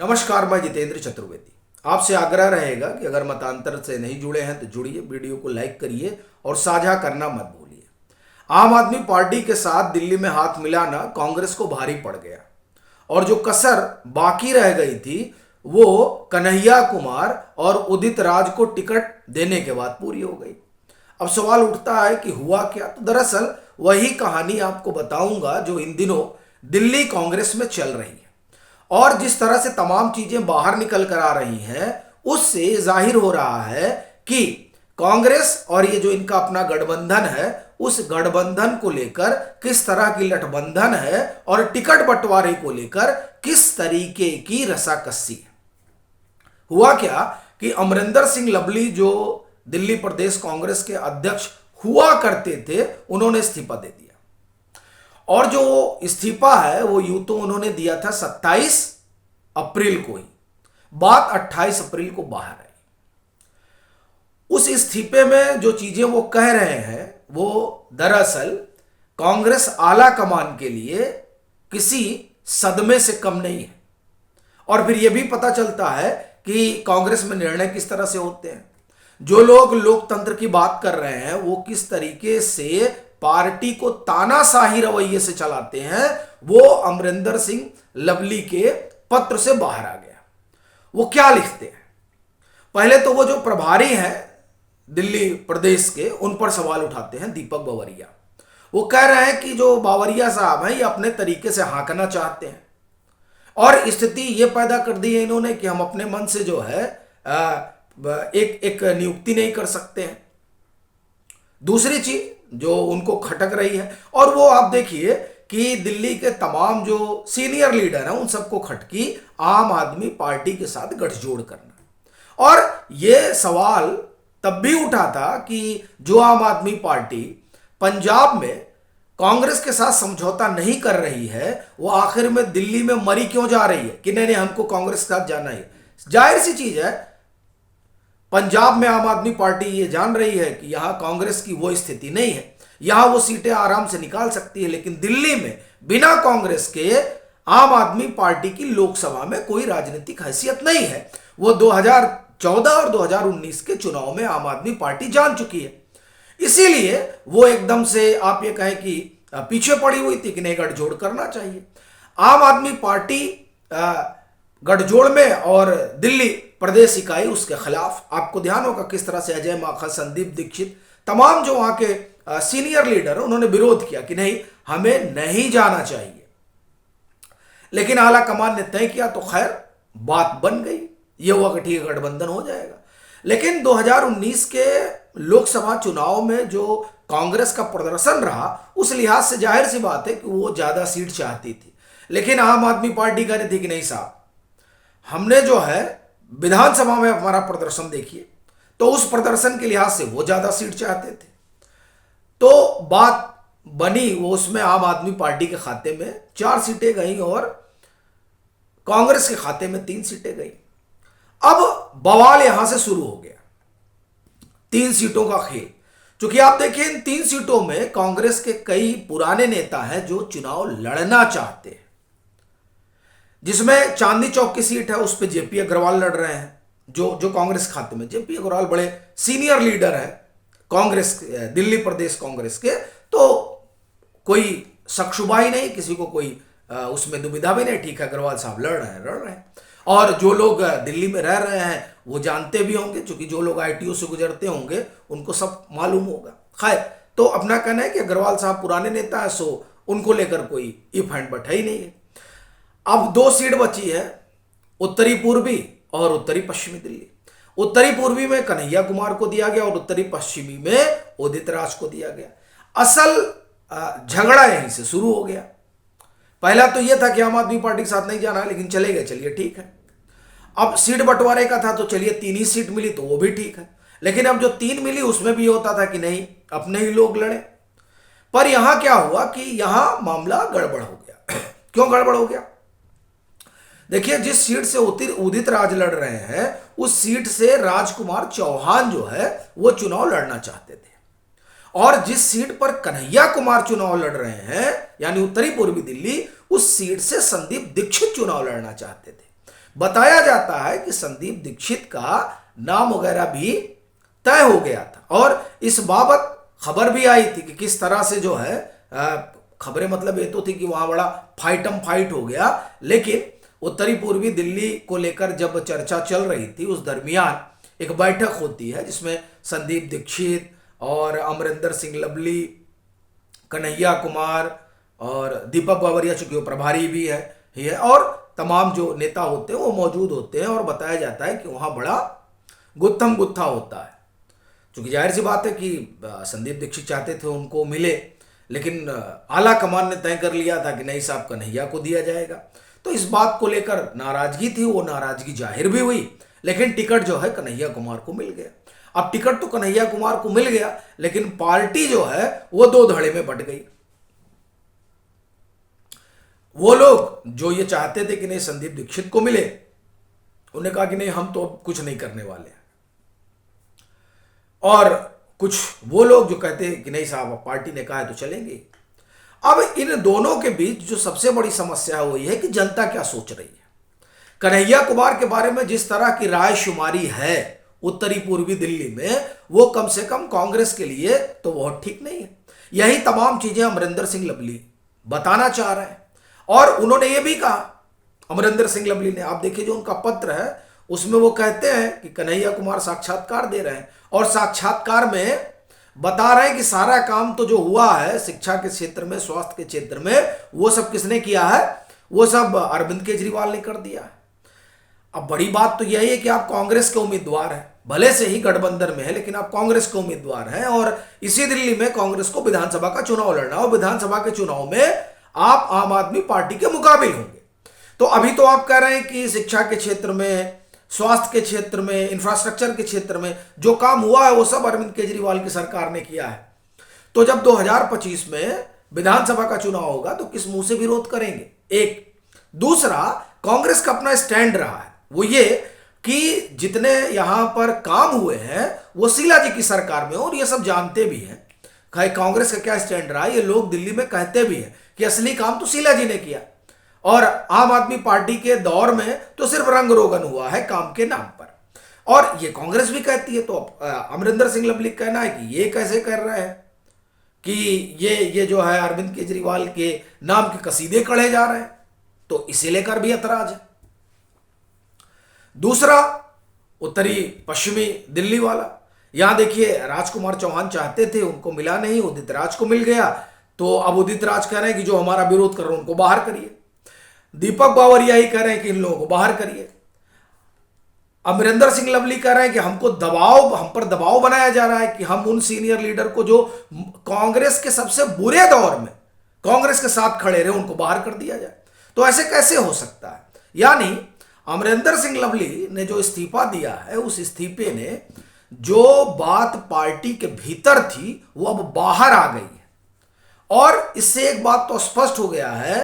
नमस्कार, मैं जितेंद्र चतुर्वेदी। आपसे आग्रह रहेगा कि अगर मतांतर से नहीं जुड़े हैं तो जुड़िए, वीडियो को लाइक करिए और साझा करना मत भूलिए। आम आदमी पार्टी के साथ दिल्ली में हाथ मिलाना कांग्रेस को भारी पड़ गया और जो कसर बाकी रह गई थी वो कन्हैया कुमार और उदित राज को टिकट देने के बाद पूरी हो गई। अब सवाल उठता है कि हुआ क्या। तो दरअसल वही कहानी आपको बताऊंगा जो इन दिनों दिल्ली कांग्रेस में चल रही है। और जिस तरह से तमाम चीजें बाहर निकल कर आ रही हैं उससे जाहिर हो रहा है कि कांग्रेस और ये जो इनका अपना गठबंधन है उस गठबंधन को लेकर किस तरह की गठबंधन है और टिकट बंटवारे को लेकर किस तरीके की रसाकसी है। हुआ क्या कि अमरिंदर सिंह लवली जो दिल्ली प्रदेश कांग्रेस के अध्यक्ष हुआ करते थे उन्होंने इस्तीफा दे दिया और जो इस्तीफा है वो यूं तो उन्होंने दिया था 27 अप्रैल को ही, बात 28 अप्रैल को बाहर आई। उस इस्तीफे में जो चीजें वो कह रहे हैं वो दरअसल कांग्रेस आला कमान के लिए किसी सदमे से कम नहीं है। और फिर यह भी पता चलता है कि कांग्रेस में निर्णय किस तरह से होते हैं। जो लोग लोकतंत्र की बात कर रहे हैं वो किस तरीके से पार्टी को तानाशाही रवैये से चलाते हैं, वो अमरिंदर सिंह लवली के पत्र से बाहर आ गया। वो क्या लिखते हैं, पहले तो वो जो प्रभारी हैं दिल्ली प्रदेश के उन पर सवाल उठाते हैं। दीपक बावरिया वो कह रहे हैं कि जो बावरिया साहब हैं ये अपने तरीके से हाँकना चाहते हैं और स्थिति ये पैदा कर दी है इन्होंने कि हम अपने मन से जो है एक नियुक्ति नहीं कर सकते हैं। दूसरी चीज जो उनको खटक रही है और वो आप देखिए कि दिल्ली के तमाम जो सीनियर लीडर हैं उन सबको खटकी आम आदमी पार्टी के साथ गठजोड़ करना। और ये सवाल तब भी उठा था कि जो आम आदमी पार्टी पंजाब में कांग्रेस के साथ समझौता नहीं कर रही है वो आखिर में दिल्ली में मरी क्यों जा रही है कि नहीं हमको कांग्रेस के साथ जाना है। जाहिर सी चीज है, पंजाब में आम आदमी पार्टी ये जान रही है कि यहां कांग्रेस की वो स्थिति नहीं है, यहां वो सीटें आराम से निकाल सकती है। लेकिन दिल्ली में बिना कांग्रेस के आम आदमी पार्टी की लोकसभा में कोई राजनीतिक हैसियत नहीं है। वो 2014 और 2019 के चुनाव में आम आदमी पार्टी जान चुकी है। इसीलिए वो एकदम से आप ये कहें कि पीछे पड़ी हुई थी कि नहीं गठजोड़ करना चाहिए। आम आदमी पार्टी गठजोड़ में और दिल्ली प्रदेश इकाई उसके खिलाफ। आपको ध्यान होगा किस तरह से अजय माकन, संदीप दीक्षित, तमाम जो वहां के सीनियर लीडर उन्होंने विरोध किया कि नहीं हमें नहीं जाना चाहिए। लेकिन आला कमान ने तय किया तो खैर बात बन गई, ये हुआ कि ठीक है गठबंधन हो जाएगा। लेकिन 2019 के लोकसभा चुनाव में जो कांग्रेस का प्रदर्शन रहा उस लिहाज से जाहिर सी बात है कि वो ज्यादा सीट चाहती थी। लेकिन आम आदमी पार्टी कह रही थी कि नहीं साहब, हमने जो है विधानसभा में हमारा प्रदर्शन देखिए, तो उस प्रदर्शन के लिहाज से वो ज्यादा सीट चाहते थे। तो बात बनी वो उसमें आम आदमी पार्टी के खाते में 4 सीटें गई और कांग्रेस के खाते में 3 सीटें गई। अब बवाल यहां से शुरू हो गया, 3 सीटों का खेल। क्योंकि आप देखिए इन 3 सीटों में कांग्रेस के कई पुराने नेता हैं जो चुनाव लड़ना चाहते हैं। जिसमें चांदनी चौक की सीट है उस पर जेपी अग्रवाल लड़ रहे हैं, जो कांग्रेस खाते में। जेपी अग्रवाल बड़े सीनियर लीडर हैं कांग्रेस, दिल्ली प्रदेश कांग्रेस के, तो कोई शक-शुबा ही नहीं, किसी को कोई उसमें दुविधा भी नहीं। ठीक है, अग्रवाल साहब लड़ रहे हैं। और जो लोग दिल्ली में रह रहे हैं वो जानते भी होंगे, क्योंकि जो लोग आईटीओ से गुजरते होंगे उनको सब मालूम होगा। खैर, तो अपना कहना है कि अग्रवाल साहब पुराने नेता है, सो उनको लेकर कोई इफ एंड बट है ही नहीं है। अब 2 सीट बची है, उत्तरी पूर्वी और उत्तरी पश्चिमी दिल्ली। उत्तरी पूर्वी में कन्हैया कुमार को दिया गया और उत्तरी पश्चिमी में उदित राज को दिया गया। असल झगड़ा यहीं से शुरू हो गया। पहला तो यह था कि आम आदमी पार्टी के साथ नहीं जाना है, लेकिन चले गए, चलिए ठीक है। अब सीट बंटवारे का था तो चलिए 3 ही सीट मिली तो वो भी ठीक है। लेकिन अब जो 3 मिली उसमें भी होता था कि नहीं अपने ही लोग लड़े। पर यहां क्या हुआ कि यहां मामला गड़बड़ हो गया। क्यों गड़बड़ हो गया? देखिए, जिस सीट से उदित राज लड़ रहे हैं उस सीट से राजकुमार चौहान जो है वो चुनाव लड़ना चाहते थे, और जिस सीट पर कन्हैया कुमार चुनाव लड़ रहे हैं यानी उत्तरी पूर्वी दिल्ली, उस सीट से संदीप दीक्षित चुनाव लड़ना चाहते थे। बताया जाता है कि संदीप दीक्षित का नाम वगैरह भी तय हो गया था और इस बाबत खबर भी आई थी कि किस तरह से जो है खबरें मतलब ये तो थी कि वहां बड़ा फाइट हो गया, लेकिन उत्तरी पूर्वी दिल्ली को लेकर जब चर्चा चल रही थी उस दरमियान एक बैठक होती है जिसमें संदीप दीक्षित और अमरिंदर सिंह लवली, कन्हैया कुमार और दीपक बावरिया, चूंकि वो प्रभारी भी है और तमाम जो नेता होते हैं वो मौजूद होते हैं और बताया जाता है कि वहां बड़ा गुत्थम गुत्था होता है। क्योंकि जाहिर सी बात है कि संदीप दीक्षित चाहते थे उनको मिले, लेकिन आला कमान ने तय कर लिया था कि नहीं साहब कन्हैया को दिया जाएगा। तो इस बात को लेकर नाराजगी थी, वो नाराजगी जाहिर भी हुई, लेकिन टिकट जो है कन्हैया कुमार को मिल गया। अब टिकट तो कन्हैया कुमार को मिल गया, लेकिन पार्टी जो है वो दो धड़े में बंट गई। वो लोग जो ये चाहते थे कि नहीं संदीप दीक्षित को मिले, उन्होंने कहा कि नहीं हम तो कुछ नहीं करने वाले हैं, और कुछ वो लोग जो कहते हैं कि नहीं साहब पार्टी ने कहा है तो चलेंगे। अब इन दोनों के बीच जो सबसे बड़ी समस्या है वो ये है कि जनता क्या सोच रही है। कन्हैया कुमार के बारे में जिस तरह की राय शुमारी है उत्तरी पूर्वी दिल्ली में, वो कम से कम कांग्रेस के लिए तो बहुत ठीक नहीं है। यही तमाम चीजें अमरिंदर सिंह लवली बताना चाह रहे हैं और उन्होंने ये भी कहा, अमरिंदर सिंह लवली ने, आप देखिए जो उनका पत्र है उसमें वो कहते हैं कि कन्हैया कुमार साक्षात्कार दे रहे हैं और साक्षात्कार में बता रहे हैं कि सारा काम तो जो हुआ है शिक्षा के क्षेत्र में, स्वास्थ्य के क्षेत्र में, वो सब किसने किया है, वो सब अरविंद केजरीवाल ने कर दिया है। अब बड़ी बात तो यही है कि आप कांग्रेस के उम्मीदवार हैं, भले से ही गठबंधन में है लेकिन आप कांग्रेस के उम्मीदवार हैं और इसी दिल्ली में कांग्रेस को विधानसभा का चुनाव लड़ना और विधानसभा के चुनाव में आप आम आदमी पार्टी के मुकाबिल होंगे। तो अभी तो आप कह रहे हैं कि शिक्षा के क्षेत्र में, स्वास्थ्य के क्षेत्र में, इंफ्रास्ट्रक्चर के क्षेत्र में जो काम हुआ है वो सब अरविंद केजरीवाल की सरकार ने किया है। तो जब 2025 में विधानसभा का चुनाव होगा तो किस मुंह से विरोध करेंगे? एक दूसरा, कांग्रेस का अपना स्टैंड रहा है वो ये कि जितने यहां पर काम हुए हैं वो शीला जी की सरकार में, और ये सब जानते भी हैं कांग्रेस का क्या स्टैंड रहा है। ये लोग दिल्ली में कहते भी हैं कि असली काम तो शीला जी ने किया और आम आदमी पार्टी के दौर में तो सिर्फ रंग रोगन हुआ है काम के नाम पर, और ये कांग्रेस भी कहती है। तो अमरिंदर सिंह लवली कहना है कि ये कैसे कर रहे हैं कि ये जो है अरविंद केजरीवाल के नाम के कसीदे कढ़े जा रहे हैं, तो इसे लेकर भी ऐतराज है। दूसरा, उत्तरी पश्चिमी दिल्ली वाला, यहां देखिए राजकुमार चौहान चाहते थे, उनको मिला नहीं, उदित राज को मिल गया। तो अब उदित राज कह रहे हैं कि जो हमारा विरोध कर रहे हैं उनको बाहर करिए। दीपक बावरिया ही कह रहे हैं कि इन लोगों को बाहर करिए। अमरिंदर सिंह लवली कह रहे हैं कि हम पर दबाव बनाया जा रहा है कि हम उन सीनियर लीडर को जो कांग्रेस के सबसे बुरे दौर में कांग्रेस के साथ खड़े रहे उनको बाहर कर दिया जाए। तो ऐसे कैसे हो सकता है? यानी अमरिंदर सिंह लवली ने जो इस्तीफा दिया है, उस इस्तीफे ने जो बात पार्टी के भीतर थी वो अब बाहर आ गई है, और इससे एक बात तो स्पष्ट हो गया है